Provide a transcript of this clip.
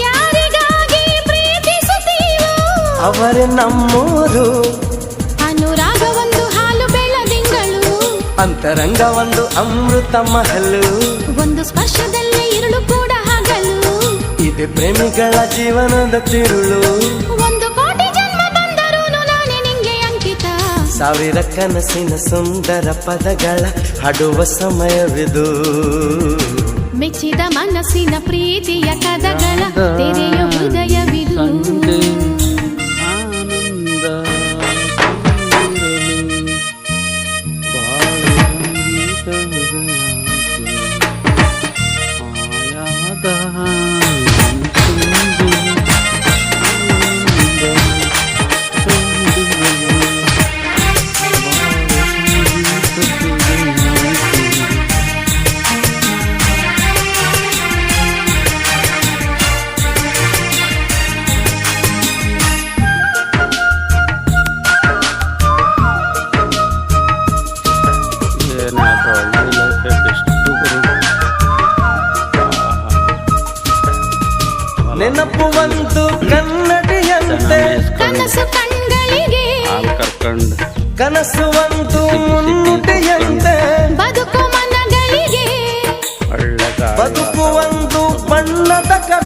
ಯಾರಿಗಾಗಿ ಪ್ರೀತಿಸುತ್ತೀವೋ ಅವರೇ ನಮ್ಮೂರು. ಅನುರಾಗ ಒಂದು ಹಾಲು ಬೆಳದಿಂಗಳು, ಅಂತರಂಗ ಒಂದು ಅಮೃತ ಮಹಲು, ಒಂದು ಸ್ಪರ್ಶದಲ್ಲೇ ഇരുಳು ಕೂಡ ಹಗಲು. ಇದೆ ಪ್ರೇಮಿಗಳ ಜೀವನದ ತಿರುಳು. ಒಂದು ಕೋಟಿ ಜನ್ಮ ಬಂದರೂ ನಾನೇ ನಿಂಗೆ ಅಂಕಿತ. ಸಾವಿರ ಕನಸಿನ ಸುಂದರ ಪದಗಳ ಹಾಡುವ ಸಮಯವಿದು. ಮೆಚ್ಚಿದ ಮನಸ್ಸಿನ ಪ್ರೀತಿಯ ಕದಗಳ ತೆರೆಯ ಹೃದಯವಿದು. ನೆನಪು ಒಂದು ಕನ್ನಡಿಯಂತೆ, ಕನಸು ಕಣ್ಗಳಿಗೆ ಕನಸು ಒಂದು ಮುನ್ನುಡಿಯಂತೆ, ಬದುಕು ಮನಗಳಿಗೆ ಬದುಕು ಒಂದು ಬಣ್ಣದ